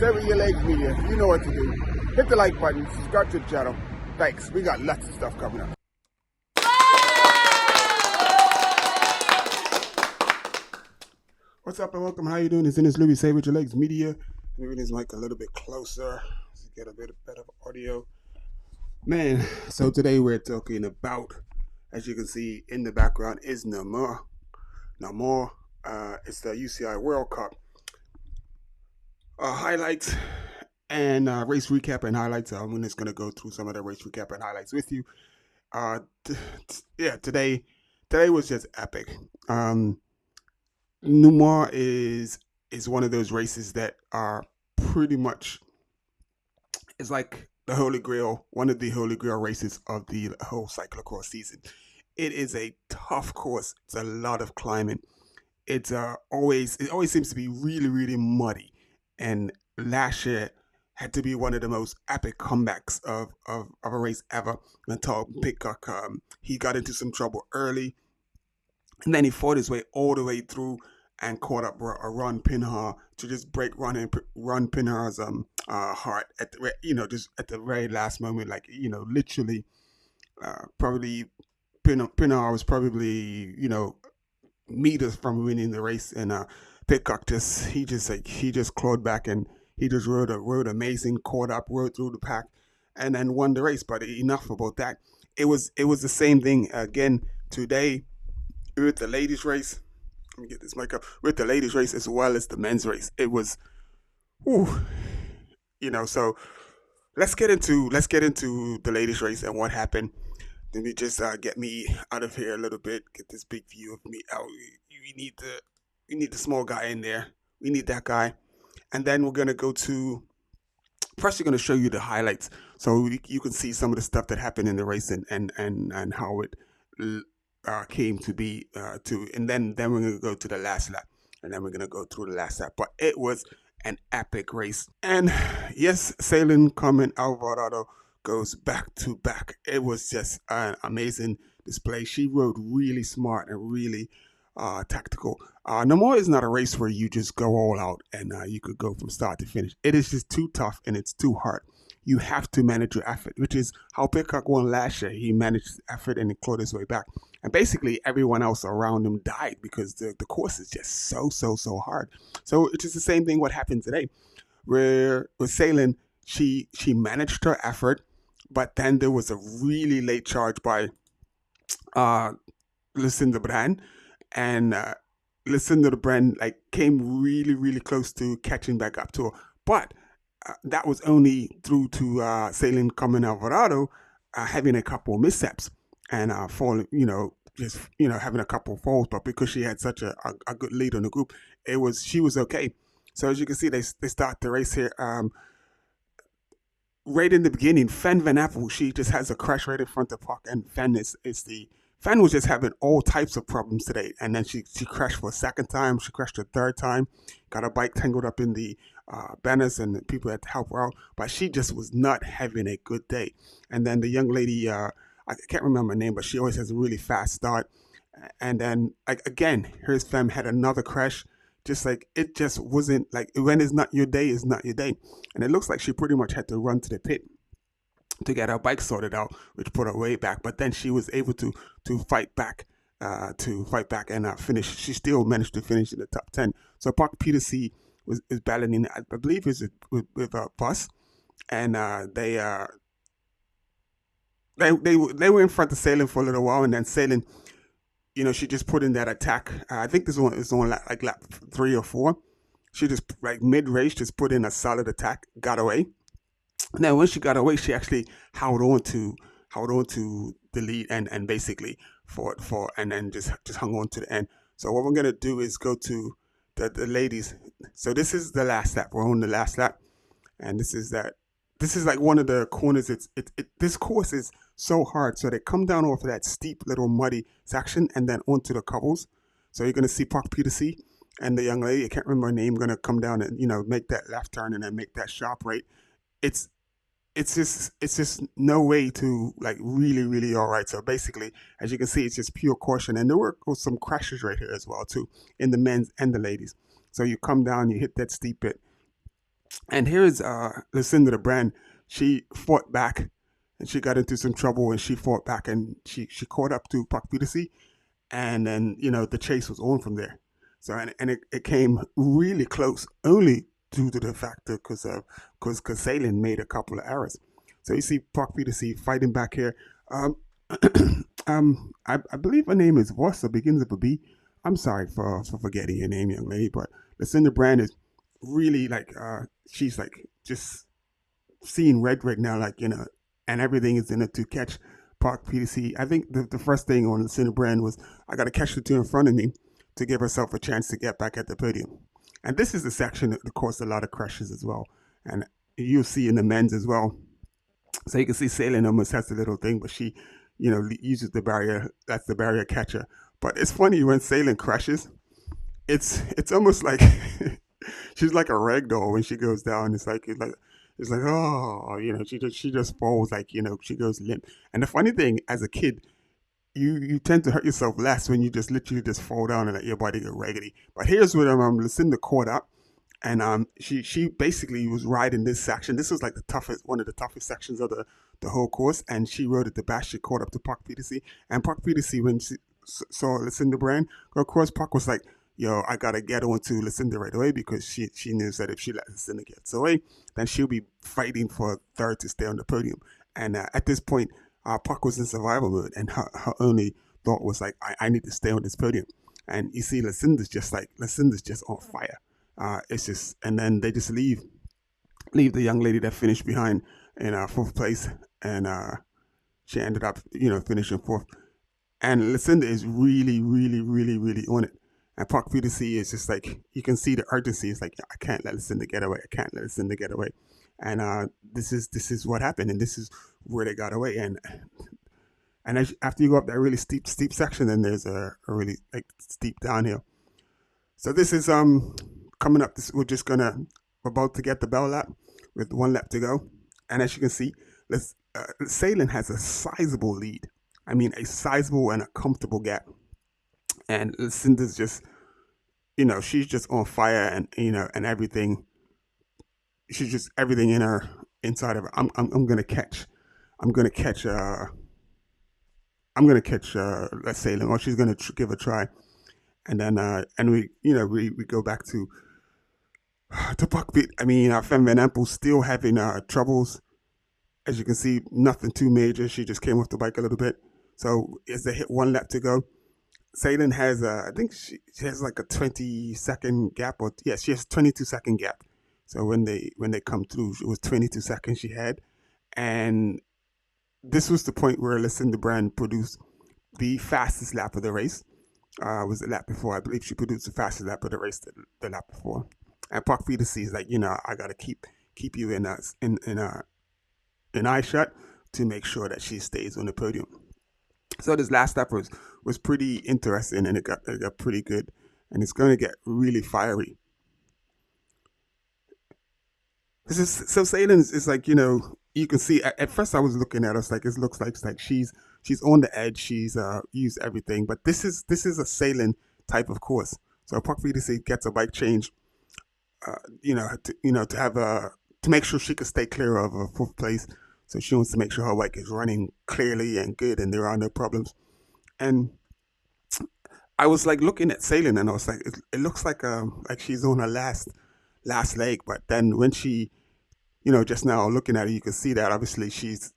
Save with your legs media. You know what to do. Hit the like button, subscribe to the channel. Thanks. We got lots of stuff coming up. What's up and welcome. How you doing? It's Dennis Louis, Save with your legs media. Moving this mic a little bit closer to get a bit better audio. Man, so today we're talking about, as you can see in the background, is no more. It's the UCI World Cup. Highlights and race recap and highlights. I'm just going to go through some of the race recap and highlights with you. Today was just epic. Numar is one of those races that are pretty much, it's like the Holy Grail, one of the Holy Grail races of the whole cyclocross season. It is a tough course. It's a lot of climbing. It always seems to be really, really muddy. And last year had to be one of the most epic comebacks of a race ever. Until Pidcock, he got into some trouble early, and then he fought his way all the way through and caught up Ron Pinhar to just break Ron Pinhar's heart at the, just at the very last moment, literally, probably Pinhar was probably meters from winning the race, and Pidcock just clawed back and he just rode amazing, caught up, rode through the pack, and then won the race. But enough about that. It was the same thing again today with the ladies race. Let me get this mic up. With the ladies race as well as the men's race, it was, So let's get into the ladies race and what happened. Let me just get me out of here a little bit. Get this big view of me out. We need the small guy in there. We need that guy. And then we're going to go to, first we're going to show you the highlights. So you can see some of the stuff that happened in the race and how it came to be. And then we're going to go to the last lap. And then we're going to go through the last lap. But it was an epic race. And yes, Ceylin, Carmen Alvarado goes back to back. It was just an amazing display. She rode really smart and really tactical. Namor is not a race where you just go all out and you could go from start to finish. It is just too tough and it's too hard. You have to manage your effort, which is how Pidcock won last year. He managed his effort and he clawed his way back. And basically everyone else around him died because the course is just so hard. So it's just the same thing what happened today. Where with Ceylin, she managed her effort, but then there was a really late charge by Lucinda Brand. And Lucinda Brand came really, really close to catching back up to her. But that was only through to Ceylin Carmen Alvarado having a couple of missteps and falling, having a couple of falls. But because she had such a good lead on the group, she was okay. So as you can see, they start the race here. Right in the beginning, Fen Van Apple, she just has a crash right in front of Park, and Fen was just having all types of problems today, and then she crashed for a second time, she crashed a third time, got her bike tangled up in the banners, and people had to help her out, but she just was not having a good day. And then the young lady, I can't remember her name, but she always has a really fast start, and then again, here's Fem had another crash. It just wasn't when it's not your day, it's not your day. And it looks like she pretty much had to run to the pit to get her bike sorted out, which put her way back. But then she was able to fight back and finish. She still managed to finish in the top 10. So Park Peterson is battling, I believe, with a bus, and they were in front of Ceylin for a little while, and then Ceylin, she just put in that attack. I think this one is on lap 3 or 4. She just mid-race just put in a solid attack, got away. Now when she got away, she actually held on to the lead and basically fought and then just hung on to the end. So what we're gonna do is go to the ladies. So this is the last lap. We're on the last lap, and this is one of the corners. This course is so hard. So they come down off of that steep little muddy section and then onto the cobbles. So you're gonna see Park Peterson and the young lady, I can't remember her name, gonna come down and make that left turn and then make that sharp right. It's just no way to really all right. So basically, as you can see, it's just pure caution, and there were some crashes right here as well too in the men's and the ladies. So you come down, you hit that steep bit, And here's Lucinda Brand. She fought back, and she got into some trouble, and she fought back, and she caught up to Puck Peterson, and then the chase was on from there. So and it came really close, only due to the fact that because Ceylin made a couple of errors. So you see Puck Peterson fighting back here. Um, I believe her name is Voss, or begins with a B. I'm sorry for forgetting your name, young lady, but Lucinda Brand is really like she's like just seeing red right now, like and everything is in it to catch Park PDC. I think the first thing on Lucinda Brand was I got to catch the two in front of me to give herself a chance to get back at the podium. And this is the section that caused a lot of crashes as well, and you'll see in the men's as well. So you can see Ceylin almost has a little thing, but she, uses the barrier. That's the barrier catcher. But it's funny when Ceylin crashes. It's almost like she's like a rag doll when she goes down. It's like oh she just falls like she goes limp. And the funny thing, as a kid, you tend to hurt yourself less when you just literally just fall down and let your body go raggedy. But here's what Lucinda caught up, and she basically was riding this section. This was like one of the toughest sections of the whole course, and she rode it the best. She caught up to Puck Peterson, and Puck Peterson, when she saw Lucinda Brand go across, Puck was like, "Yo, I gotta get on to Lucinda right away," because she knows that if she lets Lucinda get away, then she'll be fighting for third to stay on the podium. And at this point, Puck was in survival mode, and her only thought was like, I need to stay on this podium. And you see, Lucinda's just on fire. It's just, and then they just leave the young lady that finished behind in fourth place, and she ended up, finishing fourth. And Lucinda is really, really, really, really on it. And Park Peterson is just like, you can see the urgency. It's like, I can't let Lucinda get away. I can't let Lucinda get away. And this is what happened, and this is where they got away. And after you go up that really steep section, then there's a really like steep downhill. So this is coming up. We're about to get the bell lap with one lap to go, and as you can see, Ceylin has a sizable lead. I mean, a sizable and a comfortable gap. And Lucinda's just, she's just on fire, and and everything. She's just everything in her inside of her. I'm gonna catch. I'm gonna catch. I'm gonna catch. Let's say, or she's gonna give a try, and then and we go back to Buckbeat. I mean, Femme Van Empel still having troubles. As you can see, nothing too major. She just came off the bike a little bit. So as they hit one lap to go, Ceylin has I think she has like a 20-second gap, or yes, she has 22-second gap. So when they come through, it was 22 seconds she had, and this was the point where Lucinda Brand produced the fastest lap of the race. Was the lap before? I believe she produced the fastest lap of the race the lap before. And Park Peterson is like, I gotta keep you in eye shut to make sure that she stays on the podium. So this last lap was pretty interesting, and it got pretty good, and it's going to get really fiery. This is so Ceylin is like, you can see at first I was looking at us like it looks like she's on the edge. She's used everything, but this is a Ceylin type of course. So Park Peterson gets a bike change, to have to make sure she could stay clear of a fourth place. So she wants to make sure her bike is running clearly and good, and there are no problems. And I was like looking at Ceylin, and I was like, it looks like she's on her last leg. But then when she, just now looking at her, you can see that obviously she's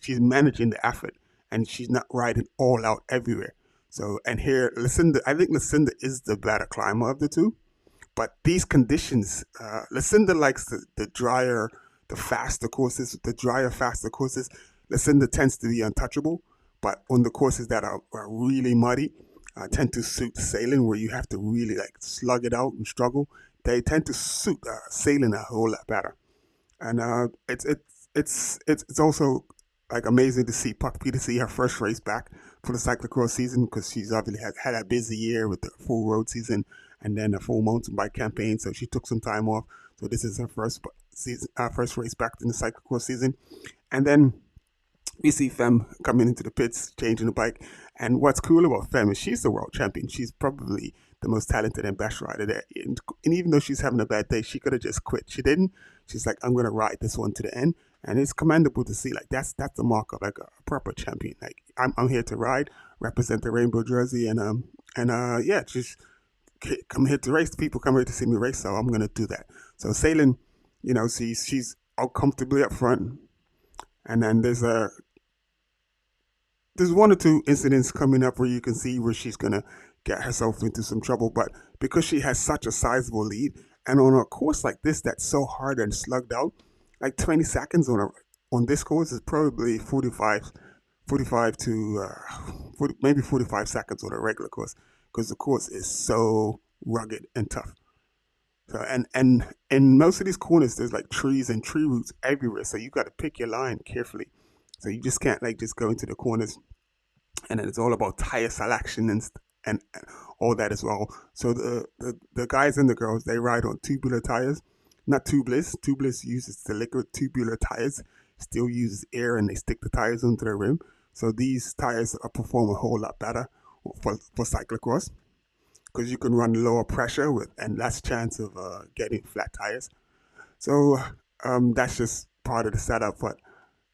managing the effort, and she's not riding all out everywhere. So, and here I think Lucinda is the better climber of the two. But these conditions, Lucinda likes the drier, the faster courses, the drier, faster courses. Lucinda tends to be untouchable, but on the courses that are really muddy, tend to suit Ceylin, where you have to really like slug it out and struggle. They tend to suit Ceylin a whole lot better. And it's also like amazing to see Puck Peterson her first race back for the cyclocross season, because she's obviously had a busy year with the full road season and then a full mountain bike campaign. So she took some time off. So this is her first race back in the cyclocross season. And then we see Femme coming into the pits, changing the bike, And what's cool about Fem is she's the world champion. She's probably the most talented and best rider there. And even though she's having a bad day, she could have just quit. She didn't. She's like, I'm gonna ride this one to the end, and it's commendable to see. Like that's the mark of like a proper champion. Like I'm here to ride, represent the rainbow jersey, and yeah, just come here to race. People come here to see me race, so I'm gonna do that. So Ceylin, she's out comfortably up front, and then there's one or two incidents coming up where you can see where she's gonna get herself into some trouble. But because she has such a sizable lead, and on a course like this that's so hard and slugged out, like 20 seconds on this course is probably 45 to 40, maybe 45 seconds on a regular course because the course is so rugged and tough. So and in most of these corners, there's like trees and tree roots everywhere. So you got to pick your line carefully. So you just can't like just go into the corners, and then it's all about tire selection and all that as well. So the guys and the girls they ride on tubular tires, not tubeless. Tubeless uses the liquid. Tubular tires still uses air, and they stick the tires onto the rim. So these tires perform a whole lot better for cyclocross because you can run lower pressure with and less chance of getting flat tires. So that's just part of the setup. But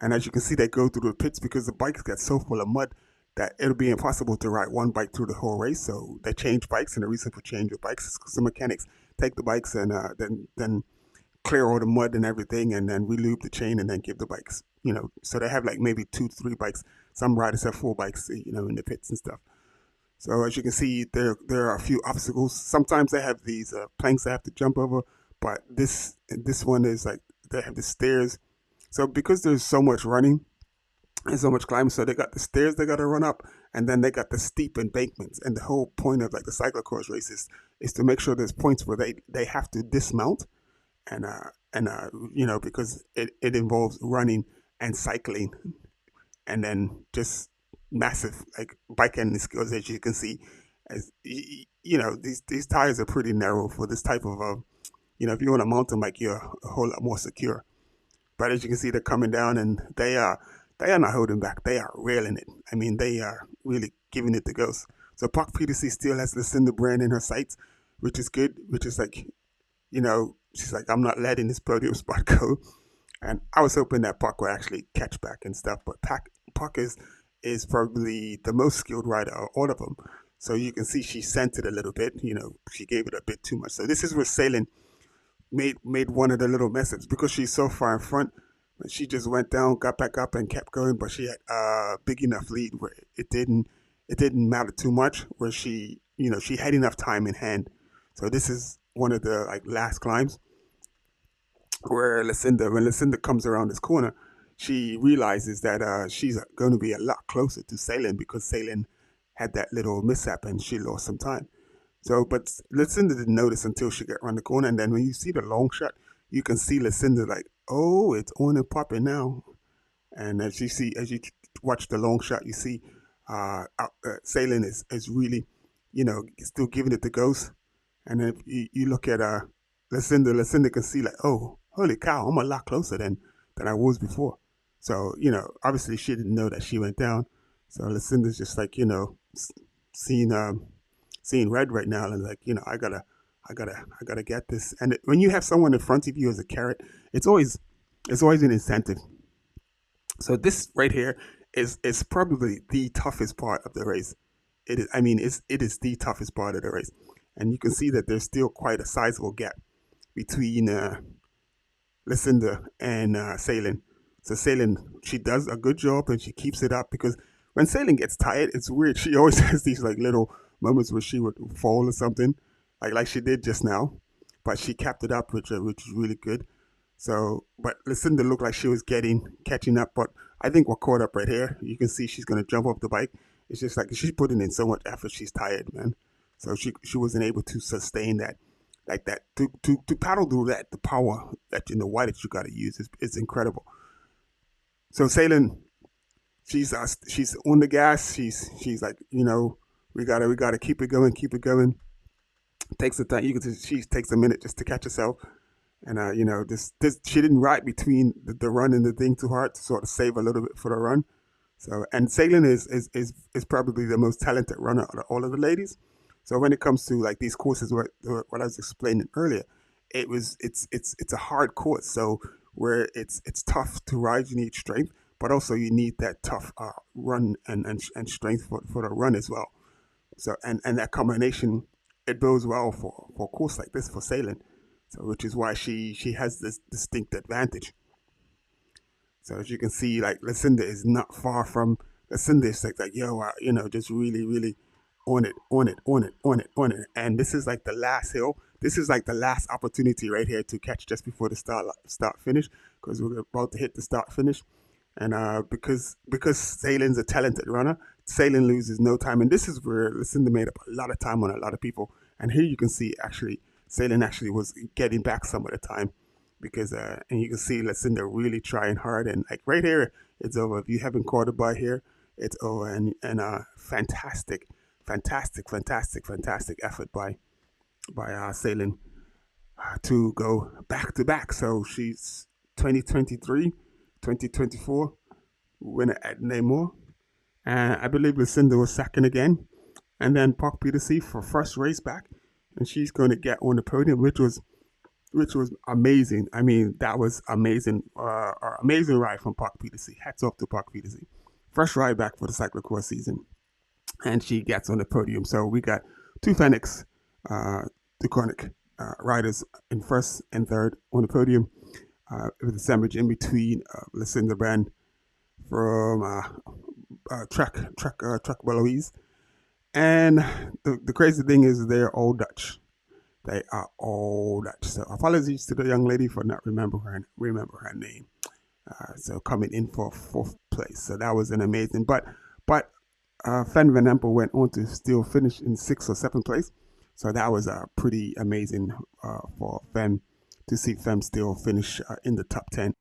and as you can see, they go through the pits because the bikes get so full of mud that it'll be impossible to ride one bike through the whole race. So they change bikes, and the reason for change of bikes is because the mechanics take the bikes and then clear all the mud and everything, and then relube the chain, and then give the bikes. So they have like maybe 2 3 bikes. Some riders have 4 bikes, in the pits and stuff. So as you can see, there are a few obstacles. Sometimes they have these planks they have to jump over, but this one is like they have the stairs. So because there's so much running and so much climbing, so they got the stairs they got to run up, and then they got the steep embankments. And the whole point of like the cyclocross races is to make sure there's points where they have to dismount and because it involves running and cycling and then just massive like bike ending skills as you can see. As these tires are pretty narrow for this type of if you're on a mountain bike you're a whole lot more secure. But as you can see, they're coming down, and they are not holding back. They are railing it. I mean, they are really giving it the ghost. So Park PDC still has Lucinda Brand in her sights, which is good. Which is like, she's like, I'm not letting this podium spot go. And I was hoping that Park would actually catch back and stuff. But Park is probably the most skilled rider of all of them. So you can see she sent it a little bit. She gave it a bit too much. So this is where Ceylin made one of the little mess ups because she's so far in front. She just went down, got back up, and kept going. But she had a big enough lead where it didn't matter too much. Where she had enough time in hand. So this is one of the like last climbs where when Lucinda comes around this corner, she realizes that she's going to be a lot closer to Ceylin because Ceylin had that little mishap and she lost some time. So, but Lucinda didn't notice until she got around the corner, and then when you see the long shot, you can see Lucinda like, oh, it's on and popping now. And as you watch the long shot, you see Ceylin is really, still giving it the ghost. And if you look at Lucinda can see like, oh, holy cow, I'm a lot closer than I was before. So, obviously she didn't know that she went down. So Lucinda's just like, seeing seeing red right now, and like, I gotta get this. And when you have someone in front of you as a carrot, it's always an incentive. So this right here is probably the toughest part of the race. It is. I mean, it is the toughest part of the race, and you can see that there's still quite a sizable gap between Lucinda and Ceylin. So Ceylin, she does a good job and she keeps it up because when Ceylin gets tired, it's weird. She always has these like little moments where she would fall or something, like she did just now. But she kept it up, which is really good. So, but Lucinda looked like she was catching up. But I think we're caught up right here. You can see she's gonna jump off the bike. It's just like she's putting in so much effort. She's tired, man. So she wasn't able to sustain that like that to paddle through that. The power that why that you got to use is incredible. So Ceylin, she's on the gas. She's like, we gotta keep it going, keep it going. Takes the time. You can see she takes a minute just to catch herself, and this she didn't ride between the run and the thing too hard to sort of save a little bit for the run. So, and Ceylin is probably the most talented runner out of all of the ladies. So when it comes to like these courses, what I was explaining earlier, it's a hard course. So where it's tough to ride, you need strength, but also you need that tough run and strength for the run as well. So and that combination, it bodes well for a course like this for Ceylin. So which is why she has this distinct advantage. So as you can see, like Lucinda is not far from Lucinda. Is like yo, just really, really on it, on it, on it, on it, on it. And this is like the last hill. This is like the last opportunity right here to catch just before the start finish, because we're about to hit the start finish. And because Ceylin's a talented runner, Ceylin loses no time. And this is where Lucinda made up a lot of time on a lot of people. And here you can see actually Ceylin actually was getting back some of the time because and you can see Lucinda really trying hard, and like right here it's over. If you haven't caught it by here, it's over. And fantastic, fantastic, fantastic, fantastic effort by Ceylin to go back to back. So she's 2023, 2024 winner at Namor, and I believe Lucinda was second again, and then Park Peterson for first race back, and she's going to get on the podium, which was amazing. I mean, that was amazing. Amazing ride from Park Peterson. Hats off to Park Peterson. First ride back for the cyclocross season, and she gets on the podium. So we got two Fenix, DuChronic riders in first and third on the podium, with a sandwich in between Lucinda Brand from Trek Beloise. And the crazy thing is they're all Dutch. They are all Dutch. So apologies to the young lady for not remember her name. So coming in for fourth place. So that was an amazing. But Fen Van Empel went on to still finish in sixth or seventh place. So that was pretty amazing for Fen to see Fen still finish in the top 10.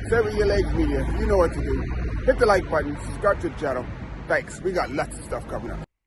Sever your legs, media. You know what to do. Hit the like button, subscribe to the channel. Thanks. We got lots of stuff coming up.